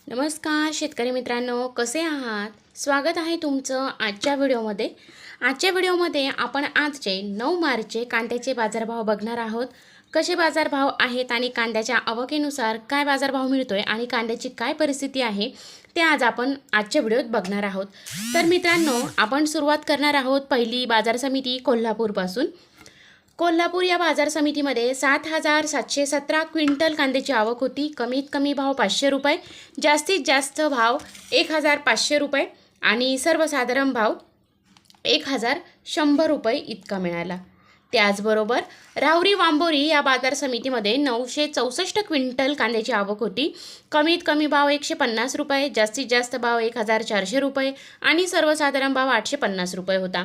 नमस्कार शेतकरी मित्रांनो, कसे आहात? स्वागत आहे तुमचं आजच्या व्हिडिओमध्ये. आजच्या व्हिडिओमध्ये आपण आजचे 9 मार्चचे कांद्याचे बाजारभाव बघणार आहोत. कसे बाजारभाव आहेत आणि कांद्याच्या आवकेनुसार काय बाजारभाव मिळतोय आणि कांद्याची काय परिस्थिती आहे ते आज आपण आजच्या व्हिडिओत बघणार आहोत. तर मित्रांनो, आपण सुरुवात करणार आहोत पहिली बाजार समिती कोल्हापूरपासून. कोल्हापूर या बाजार समितीमध्ये 7,717 क्विंटल कांद्याची आवक होती. कमीत कमी भाव 500 रुपये, जास्तीत जास्त भाव 1,500 रुपये आणि सर्वसाधारण भाव 1,100 रुपये इतका मिळाला. त्याचबरोबर राहुरी वांबोरी या बाजार समितीमध्ये 964 क्विंटल कांद्याची आवक होती. कमीत कमी भाव 150 रुपये, जास्तीत जास्त भाव 1,400 रुपये आणि सर्वसाधारण भाव 850 रुपये होता.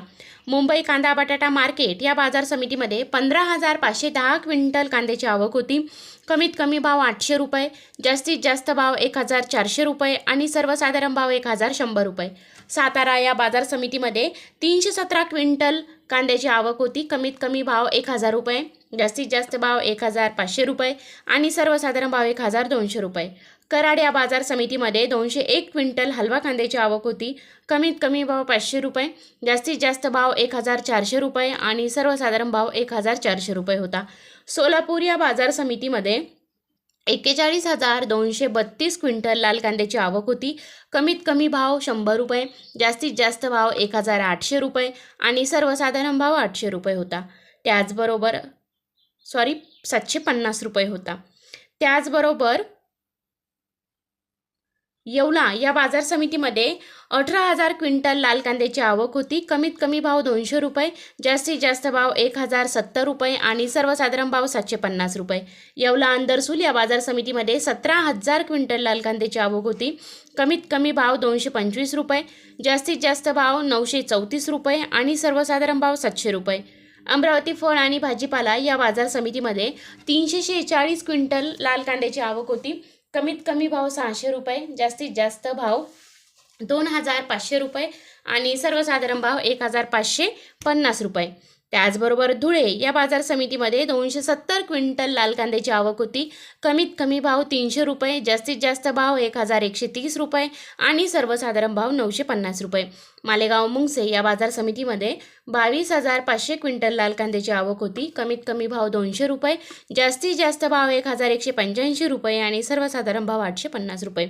मुंबई कांदा बटाटा मार्केट या बाजार समितीमध्ये 15,510 क्विंटल कांद्याची आवक होती. कमीत कमी भाव 800 रुपये, जास्तीत जास्त भाव 1,400 रुपये आणि सर्वसाधारण भाव 1,100 रुपये. सातारा या बाजार समितीमध्ये 317 क्विंटल कांद्याची आवक होती. कमीत कमी भाव 1,000 रुपये, जास्तीत जास्त भाव 1,500 रुपये आणि सर्वसाधारण भाव 1,200 रुपये. कराड या बाजार समितीमध्ये 201 क्विंटल हलवा कांद्याची आवक होती. कमीत कमी भाव 500 रुपये, जास्तीत जास्त भाव 1,400 रुपये आणि सर्वसाधारण भाव 1,400 रुपये होता. सोलापूर या बाजार समितीमध्ये 41,232 क्विंटल लाल कांद्याची आवक होती. कमीत कमी भाव 100 रुपये, जास्तीत जास्त भाव 1,800 रुपये आणि सर्वसाधारण भाव 800 रुपये होता. त्याचबरोबर 750 रुपये होता. त्याचबरोबर येवला या बाजार समितीमध्ये 18,000 क्विंटल लाल कांद्याची आवक होती. कमीत कमी भाव 200 रुपये, जास्तीत जास्त भाव 1,070 रुपये आणि सर्वसाधारण भाव 750 रुपये. येवला अंदरसूल या बाजार समितीमध्ये 17,000 क्विंटल लाल कांद्याची आवक होती. कमीत कमी भाव 225 रुपये, जास्तीत जास्त भाव 934 रुपये आणि सर्वसाधारण भाव 700 रुपये. अमरावती फळ आणि भाजीपाला या बाजार समितीमध्ये 346 क्विंटल लाल कांद्याची आवक होती. कमीत कमी भाव 600 रुपये, जास्तीत जास्त भाव 2,500 रुपये आणि सर्वसाधारण भाव 1,550 रुपये. त्याचबरोबर धुळे या बाजार समितीमध्ये 270 क्विंटल लाल कांद्याची आवक होती. कमीत कमी भाव 300 रुपये, जास्तीत जास्त भाव 1,130 रुपये आणि सर्वसाधारण भाव 950 रुपये. मालेगाव मुंगसे या बाजार समितीमध्ये 22,500 क्विंटल लाल कांद्याची आवक होती. कमीत कमी भाव 200 रुपये, जास्तीत जास्त भाव 1,185 रुपये आणि सर्वसाधारण भाव 850 रुपये.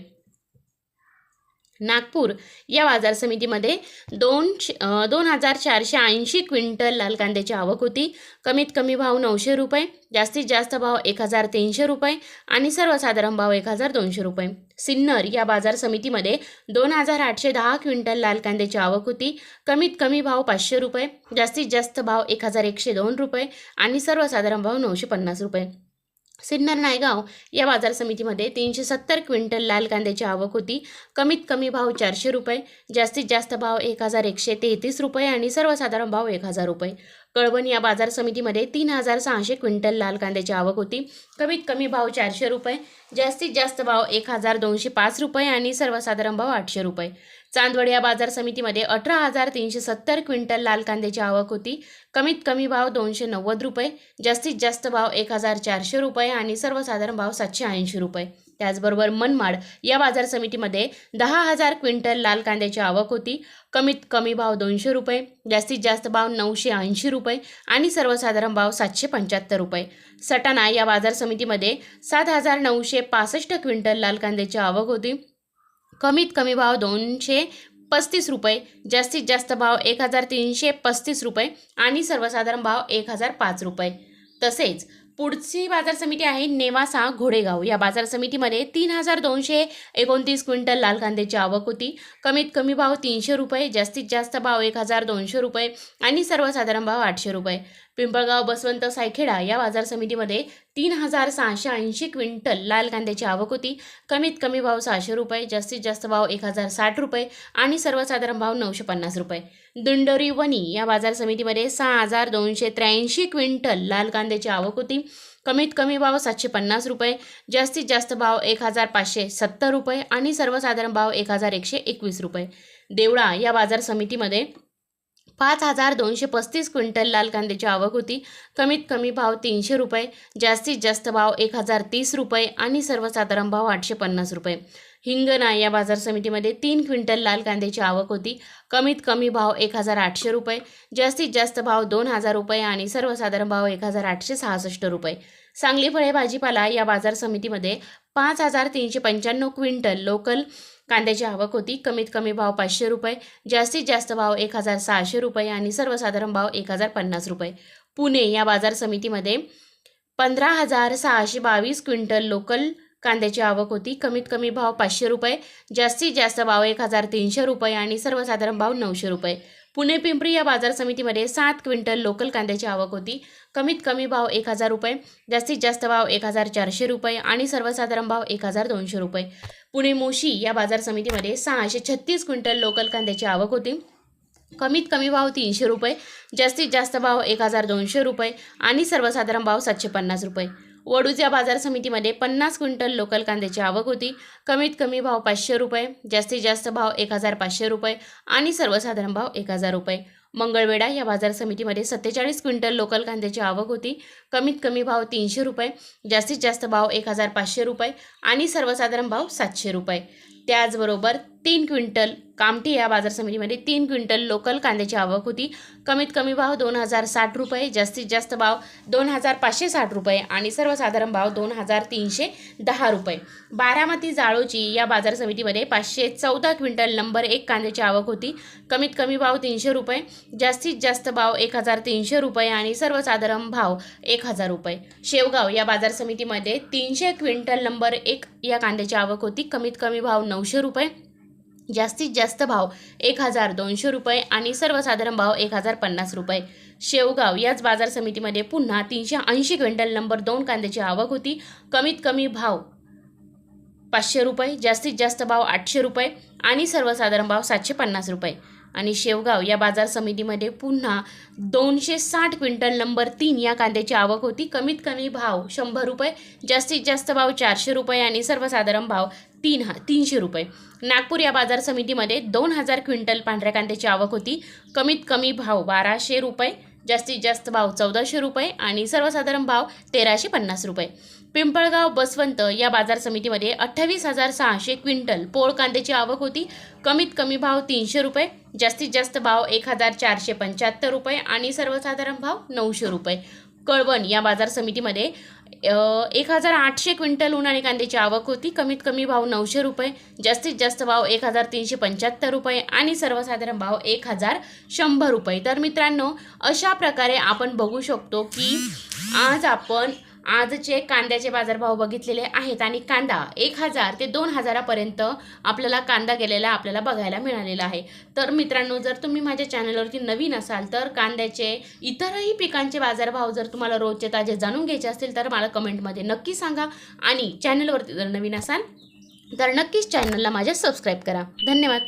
नागपूर या बाजार समितीमध्ये 2,480 क्विंटल लाल कांद्याची आवक होती. कमीत कमी भाव 900 रुपये, जास्तीत जास्त भाव 1,300 रुपये आणि सर्वसाधारण भाव 1,200 रुपये. सिन्नर या बाजार समितीमध्ये 2,810 क्विंटल लाल कांद्याची आवक होती. कमीत कमी भाव 500 रुपये, जास्तीत जास्त भाव 1,102 रुपये आणि सर्वसाधारण भाव 950 रुपये. सिन्नर नायगाव या बाजार समितीमध्ये 370 क्विंटल लाल कांद्याची आवक होती. कमीत कमी भाव 400 रुपये, जास्तीत जास्त भाव 1,133 रुपये आणि सर्वसाधारण भाव 1,000 रुपये. कळवण या बाजार समितीमध्ये 3,600 क्विंटल लाल कांद्याची आवक होती. कमीत कमी भाव 400 रुपये, जास्तीत जास्त भाव 1,205 रुपये आणि सर्वसाधारण भाव 800 रुपये. चांदवड या बाजार समितीमध्ये 18,370 क्विंटल लाल कांद्याची आवक होती. कमीत कमी भाव 290 रुपये, जास्तीत जास्त भाव 1,400 रुपये आणि सर्वसाधारण भाव 780 रुपये. त्याचबरोबर मनमाड या बाजार समितीमध्ये 10,000 क्विंटल लाल कांद्याची आवक होती. कमीत कमी भाव 200 रुपये, जास्तीत जास्त भाव 980 रुपये आणि सर्वसाधारण भाव 775 रुपये. सटाणा या बाजार समितीमध्ये 7,965 क्विंटल लाल कांद्याची आवक होती. कमीत कमी भाव 235 रुपये, जास्तीत जास्त भाव 1,335 रुपये आणि सर्वसाधारण भाव 1,005 रुपये. तसेच पुढची बाजार समिती आहे नेवासा घोडेगाव या बाजार समितीमध्ये 3,229 क्विंटल लाल कांद्याची आवक होती. कमीत कमी भाव 300 रुपये, जास्तीत जास्त भाव 1,200 रुपये आणि सर्वसाधारण भाव 800 रुपये. पिंपळगाव बसवंत सायखेडा या बाजार समितीमध्ये 3,680 क्विंटल लाल कांद्याची आवक होती. कमीत कमी भाव 600 रुपये, जास्तीत जास्त भाव 1,060 रुपये आणि सर्वसाधारण भाव 950 रुपये. दिंडोरी वणी या बाजार समितीमध्ये 6,283 क्विंटल लाल कांद्याची आवक होती. कमीत कमी भाव 750 रुपये, जास्तीत जास्त भाव 1,570 रुपये आणि सर्वसाधारण भाव 1,121 रुपये. देवळा या बाजार समितीमध्ये ₹5,235 क्विंटल लाल कांद्याची आवक होती. कमीत कमी भाव ₹300, जास्तीत जास्त भाव ₹1,030 आणि सर्वसाधारण भाव ₹850. हिंगणा या बाजार समितीमध्ये 3 क्विंटल लाल कांद्याची आवक होती. कमीत कमी भाव ₹1,800, जास्तीत जास्त भाव ₹2,000 आणि सर्वसाधारण भाव ₹1,866. सांगली फळे भाजीपाला या बाजार समितीमध्ये 5,395 क्विंटल लोकल कांद्याची आवक होती. कमीत कमी भाव ₹500, जास्तीत जास्त भाव ₹1,600 आणि सर्वसाधारण भाव ₹1,050. पुणे या बाजार समितीमध्ये 15,622 क्विंटल लोकल कांद्याची आवक होती. कमीत कमी भाव ₹500, जास्तीत जास्त भाव ₹1,300 आणि सर्वसाधारण भाव ₹900. पुणे पिंपरी या बाजार समितीमध्ये 7 क्विंटल लोकल कांद्याची आवक होती. कमीत कमी भाव ₹1,000, जास्तीत जास्त भाव ₹1,400 आणि सर्वसाधारण भाव ₹1,200. पुणे मोशी या बाजार समितीमध्ये 636 क्विंटल लोकल कांद्याची आवक होती. कमीत कमी भाव ₹300, जास्तीत जास्त भाव ₹1,200 आणि सर्वसाधारण भाव ₹750. वडूज या बाजार समितीमध्ये 50 क्विंटल लोकल कांद्याची आवक होती. कमीत कमी भाव ₹500, जास्तीत जास्त भाव ₹1,500 आणि सर्वसाधारण भाव ₹1,000. मंगळवेढा या बाजार समितीमध्ये 47 क्विंटल लोकल कांद्याची आवक होती. कमीत कमी भाव ₹300, जास्तीत जास्त भाव ₹1,500 आणि सर्वसाधारण भाव ₹700. त्याचबरोबर 3 क्विंटल कामठी या बाजार समितीमध्ये 3 क्विंटल लोकल कांद्याची आवक होती. कमीत कमी भाव ₹2,060, जास्तीत जास्त भाव ₹2,560 आणि सर्वसाधारण भाव ₹2,310. बारामती जाळोजी या बाजार समितीमध्ये 514 क्विंटल नंबर 1 कांद्याची आवक होती. कमीत कमी भाव ₹300, जास्तीत जास्त भाव ₹1,300 आणि सर्वसाधारण भाव ₹1,000. शेवगाव या बाजार समितीमध्ये 300 क्विंटल नंबर 1 या कांद्याची आवक होती. कमीत कमी भाव ₹900, जास्तीत जास्त भाव ₹1,200 आणि सर्वसाधारण भाव ₹1,050. शेवगाव याच बाजार समितीमध्ये पुन्हा 380 क्विंटल नंबर 2 कांद्याची आवक होती. कमीत कमी भाव ₹500, जास्तीत जास्त भाव ₹800 आणि सर्वसाधारण भाव ₹750. आणि शेवगाव या बाजार समितीमध्ये पुन्हा 260 क्विंटल नंबर 3 या कांद्याची आवक होती. कमीत कमी भाव ₹100, जास्तीत जास्त भाव ₹400 आणि सर्वसाधारण भाव ₹300. नागपूर या बाजार समितीमध्ये 2,000 क्विंटल पांढऱ्या कांद्याची आवक होती. कमीत कमी भाव ₹1,200, जास्तीत जास्त भाव ₹1,400 आणि सर्वसाधारण भाव ₹1,350. पिंपळगाव बसवंत या बाजार समितीमध्ये 28,600 क्विंटल पोळ कांद्याची आवक होती. कमीत कमी भाव ₹300, जास्तीत जास्त भाव ₹1,475 आणि सर्वसाधारण भाव ₹900. कळवण या बाजार समितीमध्ये 1,800 क्विंटल उन्हाळी कांद्याची आवक होती. कमीत कमी भाव ₹900, जास्तीत जास्त भाव ₹1,375 आणि सर्वसाधारण भाव ₹1,100. तर मित्रांनो, अशा प्रकारे आपण बघू शकतो की आजचे कांद्याचे बाजारभाव बघितलेले आहेत आणि कांदा 1,000 ते 2,000पर्यंत आपल्याला कांदा गेलेला आपल्याला बघायला मिळालेला आहे. तर मित्रांनो, जर तुम्ही माझ्या चॅनलवरती नवीन असाल तर कांद्याचे इतरही पिकांचे बाजारभाव जर तुम्हाला रोजचे ताजे जाणून घ्यायचे असतील तर मला कमेंटमध्ये नक्की सांगा. आणि चॅनलवरती जर नवीन असाल तर नक्कीच चॅनलला माझ्या सबस्क्राईब करा. धन्यवाद.